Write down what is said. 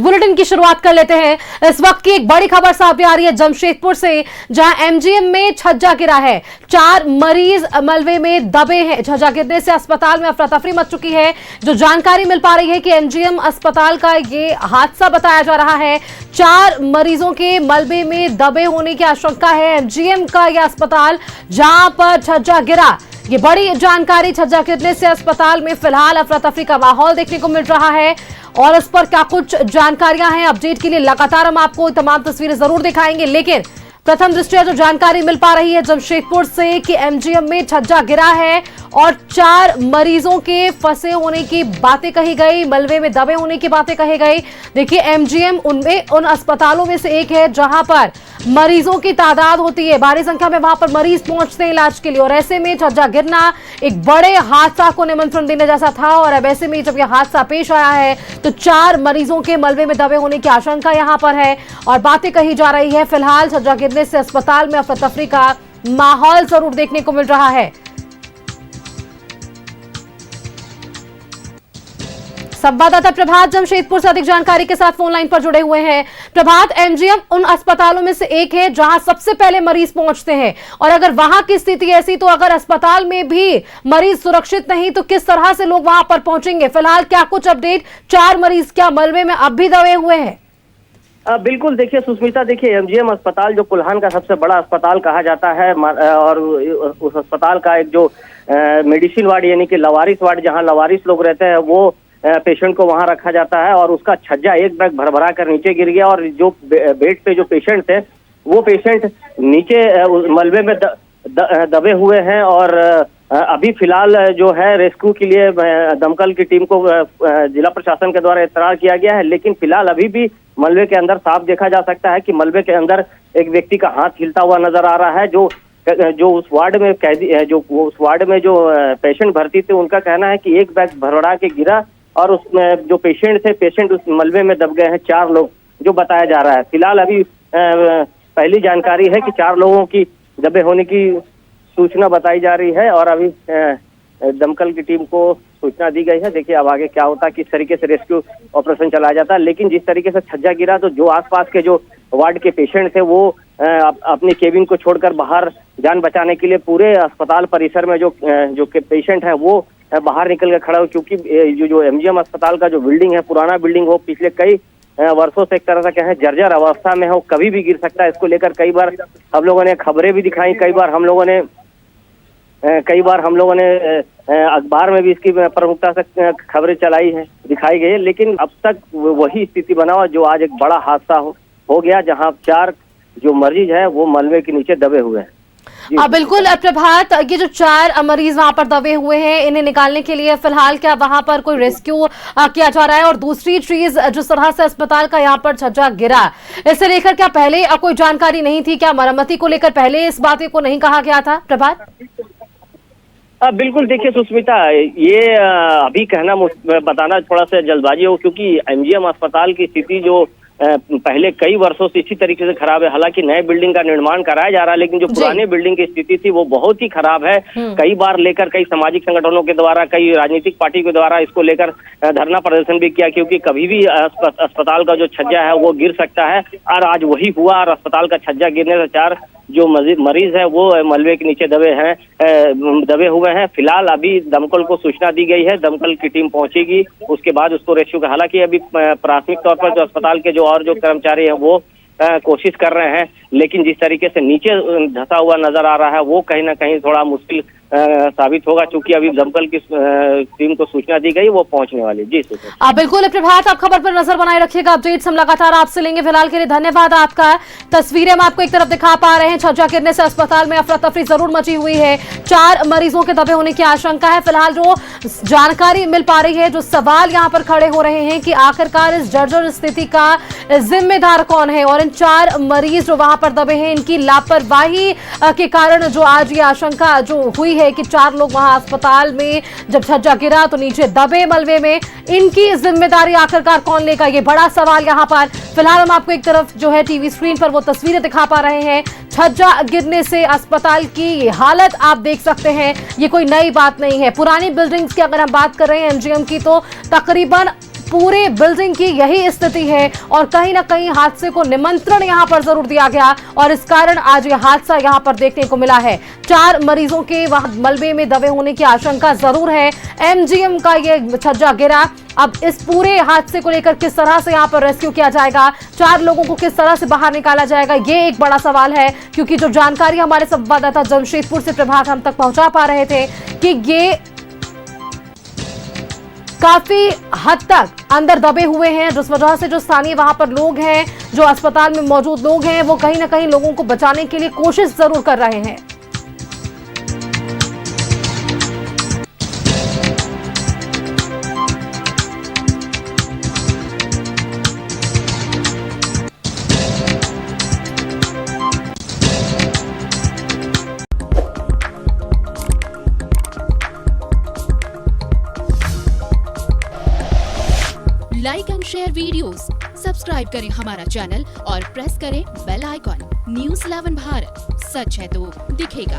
Bulletin की शुरुआत कर लेते हैं। इस वक्त की एक बड़ी खबर सामने आ रही है जमशेदपुर से, जहां एमजीएम में छज्जा गिरा है। 4 मरीज मलबे में दबे हैं। छज्जा गिरने से अस्पताल में अफरा तफरी मच चुकी है। जो जानकारी मिल पा रही है कि एमजीएम अस्पताल का ये हादसा बताया जा रहा है। 4 मरीजों के मलबे में दबे होने की आशंका है। एमजीएम का यह अस्पताल जहां पर छज्जा गिरा, ये बड़ी जानकारी। छज्जा गिरने से अस्पताल में फिलहाल अफरा तफरी का माहौल देखने को मिल रहा है और इस पर क्या कुछ जानकारियां हैं, अपडेट के लिए लगातार हम आपको तमाम तस्वीरें जरूर दिखाएंगे। लेकिन प्रथम दृष्टया जो जानकारी मिल पा रही है जमशेदपुर से कि एमजीएम में छज्जा गिरा है और 4 मरीजों के फंसे होने की बातें कही गई, मलबे में दबे होने की बातें कही गई। देखिए, एमजीएम उन अस्पतालों में से एक है जहां पर मरीजों की तादाद होती है, भारी संख्या में वहां पर मरीज पहुंचते हैं इलाज के लिए, और ऐसे में छज्जा गिरना एक बड़े हादसा को निमंत्रण देने जैसा था। और अब ऐसे में जब यह हादसा पेश आया है तो 4 मरीजों के मलबे में दबे होने की आशंका यहां पर है और बातें कही जा रही है। फिलहाल छज्जा गिरने से अस्पताल में अफरा तफरी का माहौल जरूर देखने को मिल रहा है। संवाददाता प्रभात जमशेदपुर से अधिक जानकारी के साथ फोन लाइन पर जुड़े हुए हैं। प्रभात, एमजीएम उन अस्पतालों में से एक है जहां सबसे पहले मरीज पहुंचते हैं, और अगर वहां की स्थिति ऐसी तो अगर अस्पताल में भी मरीज सुरक्षित नहीं तो किस तरह से लोग वहां पर पहुंचेंगे? फिलहाल क्या कुछ अपडेट? 4 मरीज क्या मलबे में अब भी दबे हुए हैं? बिल्कुल, देखिए सुष्मिता, देखिए एमजीएम अस्पताल जो कुल्हान का सबसे बड़ा अस्पताल कहा जाता है और उस अस्पताल का एक जो मेडिसिन वार्ड यानी कि लवारिस वार्ड, जहां लवारिस लोग रहते हैं, वो पेशेंट को वहां रखा जाता है और उसका छज्जा एक बैग भरभरा कर नीचे गिर गया और जो बेड पे जो पेशेंट थे वो पेशेंट नीचे मलबे में दबे हुए हैं। और अभी फिलहाल जो है रेस्क्यू के लिए दमकल की टीम को जिला प्रशासन के द्वारा इत्तला किया गया है, लेकिन फिलहाल अभी भी मलबे के अंदर साफ देखा जा सकता है कि मलबे के अंदर एक व्यक्ति का हाथ हिलता हुआ नजर आ रहा है। जो उस वार्ड में जो पेशेंट भर्ती थे, उनका कहना है कि एक बैग भरभरा के गिरा और उसमें जो पेशेंट उस मलबे में दब गए हैं 4 लोग, जो बताया जा रहा है। फिलहाल अभी पहली जानकारी है कि 4 लोगों की दबे होने की सूचना बताई जा रही है और अभी दमकल की टीम को सूचना दी गई है। देखिए अब आगे क्या होता है, किस तरीके से रेस्क्यू ऑपरेशन चलाया जाता है। लेकिन जिस तरीके से छज्जा गिरा तो जो आसपास के जो वार्ड के पेशेंट थे वो अपनी केबिन को छोड़कर बाहर जान बचाने के लिए पूरे अस्पताल परिसर में जो पेशेंट है वो बाहर निकल के खड़ा हो, क्योंकि जो एमजीएम अस्पताल का जो बिल्डिंग है, पुराना बिल्डिंग हो, पिछले कई वर्षों से एक तरह से कहें जर्जर अवस्था में हो, कभी भी गिर सकता है। इसको लेकर कई बार हम लोगों ने खबरें भी दिखाई, कई बार हम लोगों ने अखबार में भी इसकी प्रमुखता से खबरें दिखाई गई है। लेकिन अब तक वही स्थिति बना हुआ जो आज एक बड़ा हादसा हो गया, जहां 4 जो मरीज हैं वो मलबे के नीचे दबे हुए हैं। बिल्कुल प्रभात, ये जो 4 मरीज वहां पर दबे हुए हैं, इन्हें निकालने के लिए फिलहाल क्या वहां पर कोई रेस्क्यू किया जा रहा है? और दूसरी चीज, जिस तरह से अस्पताल का यहाँ पर छज्जा गिरा, इसे लेकर क्या पहले कोई जानकारी नहीं थी? क्या मरम्मती को लेकर पहले इस बात को नहीं कहा गया था? प्रभात, बिल्कुल, देखिए सुष्मिता, ये अभी बताना थोड़ा सा जल्दबाजी हो, क्योंकि एमजीएम अस्पताल की स्थिति जो पहले कई वर्षों से इसी तरीके से खराब है। हालांकि नए बिल्डिंग का निर्माण कराया जा रहा है, लेकिन जो पुराने बिल्डिंग की स्थिति थी वो बहुत ही खराब है। कई बार लेकर कई सामाजिक संगठनों के द्वारा, कई राजनीतिक पार्टी के द्वारा इसको लेकर धरना प्रदर्शन भी किया, क्योंकि कभी भी अस्पताल का जो छज्जा है वो गिर सकता है। और आज वही हुआ और अस्पताल का छज्जा गिरने से 4 जो मरीज है वो मलबे के नीचे दबे हुए हैं। फिलहाल अभी दमकल को सूचना दी गई है, दमकल की टीम पहुंचेगी, उसके बाद उसको रेस्क्यू का। हालांकि अभी प्राथमिक तौर पर जो अस्पताल के जो कर्मचारी हैं वो कोशिश कर रहे हैं, लेकिन जिस तरीके से नीचे धंसा हुआ नजर आ रहा है वो कहीं ना कहीं थोड़ा मुश्किल साबित होगा, क्योंकि अभी दमकल की टीम को सूचना दी गई, वो पहुंचने वाली। जी बिल्कुल प्रभात, आप खबर पर नजर बनाए रखिएगा, अपडेट्स हम लगातार आपसे लेंगे। फिलहाल के लिए धन्यवाद आपका। तस्वीरें हम आपको एक तरफ दिखा पा रहे हैं, छज्जा गिरने से अस्पताल में अफरा तफरी जरूर मची हुई है। 4 मरीजों के दबे होने की आशंका है। फिलहाल जो जानकारी मिल पा रही है, जो सवाल यहाँ पर खड़े हो रहे हैं कि आखिरकार इस जर्जर स्थिति का जिम्मेदार कौन है, और इन 4 मरीज जो वहां पर दबे हैं इनकी लापरवाही के कारण जो आज ये आशंका जो हुई है कि 4 लोग वहां अस्पताल में जब छज्जा गिरा तो नीचे दबे मलबे में, इनकी जिम्मेदारी आखिरकार कौन लेगा, ये बड़ा सवाल यहां पर। फिलहाल हम आपको एक तरफ जो है टीवी स्क्रीन पर वो तस्वीरें दिखा पा रहे हैं। छज्जा गिरने से अस्पताल की हालत आप देख सकते हैं, ये कोई नई बात नहीं है। पुरानी बिल्डिंग्स की अगर हम बात कर रहे हैं एमजीएम की, तो तकरीबन पूरे बिल्डिंग की यही स्थिति है और कहीं ना कहीं हादसे को निमंत्रण यहां पर जरूर दिया गया और इस कारण आज यह हादसा यहां पर देखने को मिला है। 4 मरीजों के वहां मलबे में दबे होने की आशंका जरूर है। एमजीएम का ये छज्जा गिरा। अब इस पूरे हादसे को लेकर किस तरह से यहां पर रेस्क्यू किया जाएगा, 4 लोगों को किस तरह से बाहर निकाला जाएगा, ये एक बड़ा सवाल है। क्योंकि जो जानकारी हमारे संवाददाता जमशेदपुर से प्रभात हम तक पहुंचा पा रहे थे कि ये काफी हद तक अंदर दबे हुए हैं, जिस वजह से जो स्थानीय वहां पर लोग हैं, जो अस्पताल में मौजूद लोग हैं, वो कहीं ना कहीं लोगों को बचाने के लिए कोशिश जरूर कर रहे हैं। Like and share videos, subscribe करें हमारा चैनल और प्रेस करें बेल आइकॉन। न्यूज़ 11 भारत, सच है तो दिखेगा।